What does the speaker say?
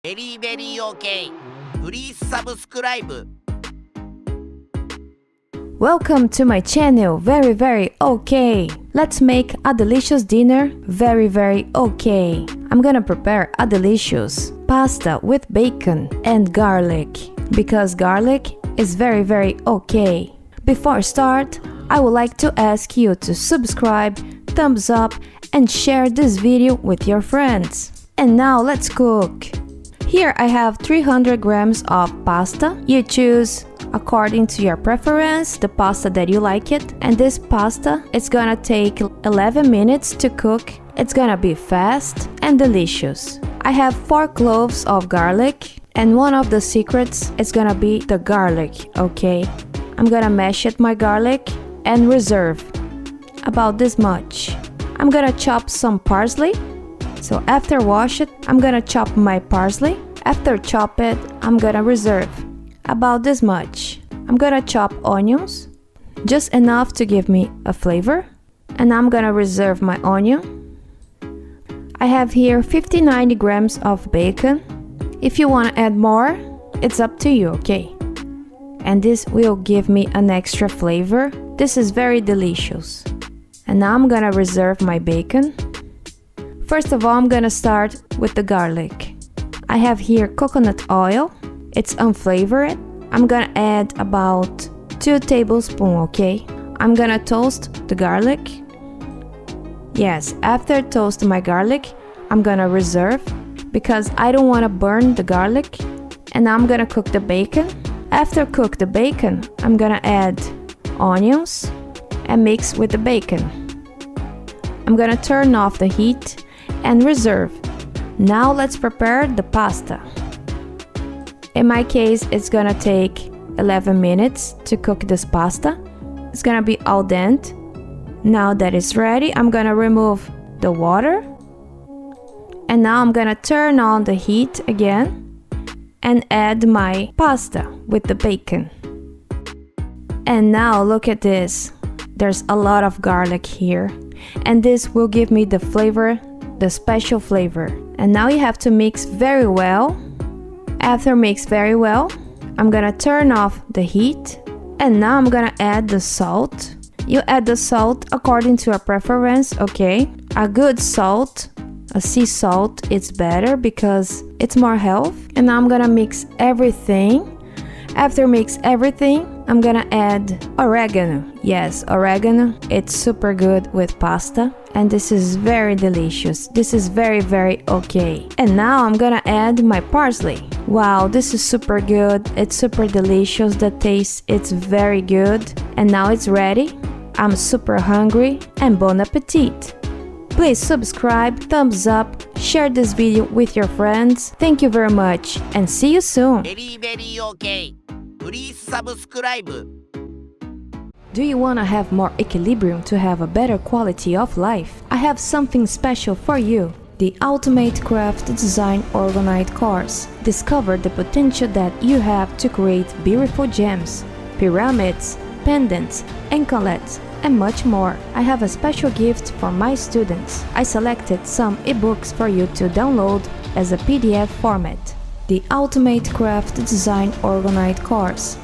Very very okay. Please subscribe. Welcome to my channel, very okay. Let's make a delicious dinner, very okay. I'm gonna prepare a delicious pasta with bacon and garlic, because garlic is very okay. Before I start, I would like to ask you to subscribe, thumbs up, and share this video with your friends. And now let's cook. Here I have 300 grams of pasta. You choose according to your preference the pasta that you like it, and this pasta it's gonna take 11 minutes to cook. It's gonna be fast and delicious. I have 4 cloves of garlic, and one of the secrets is gonna be the garlic, okay? I'm gonna mash it my garlic and reserve about this much. I'm gonna chop some parsley. So after wash it, I'm gonna chop my parsley. After chop it, I'm gonna reserve about this much. I'm gonna chop onions, just enough to give me a flavor, and I'm gonna reserve my onion. I have here 50-90 grams of bacon. If you wanna add more, it's up to you, okay? And this will give me an extra flavor. This is very delicious. And now I'm gonna reserve my bacon. First of all, I'm gonna start with the garlic. I have here coconut oil. It's unflavored. I'm gonna add about 2 tablespoons, okay? I'm gonna toast the garlic. Yes, after toast my garlic, I'm gonna reserve because I don't wanna burn the garlic. And I'm gonna cook the bacon. After cook the bacon, I'm gonna add onions and mix with the bacon. I'm gonna turn off the heat and reserve. Now let's prepare the pasta. In my case, it's gonna take 11 minutes to cook this pasta. It's gonna be al dente. Now that it's ready, I'm gonna remove the water. And now I'm gonna turn on the heat again and add my pasta with the bacon. And now look at this. There's a lot of garlic here. And this will give me the flavor, the special flavor. And now you have to mix very well. After mix very well, I'm gonna turn off the heat. And now I'm gonna add the salt. You add the salt according to your preference, okay? A good salt, a sea salt, it's better because it's more health. And now I'm gonna mix everything. After mix everything, I'm gonna add oregano. Yes, oregano, it's super good with pasta. And this is very delicious. This is very okay. And now I'm gonna add my parsley. Wow, this is super good. It's super delicious. The taste, it's very good. And now it's ready. I'm super hungry and bon appetit. Please subscribe, thumbs up, share this video with your friends. Thank you very much and see you soon. Very okay. Please subscribe. Do you want to have more equilibrium to have a better quality of life? I have something special for you. The Ultimate Craft Design Organite course. Discover the potential that you have to create beautiful gems, pyramids, pendants, anklets, and much more. I have a special gift for my students. I selected some ebooks for you to download as a PDF format. The Ultimate Craft Design Organite course.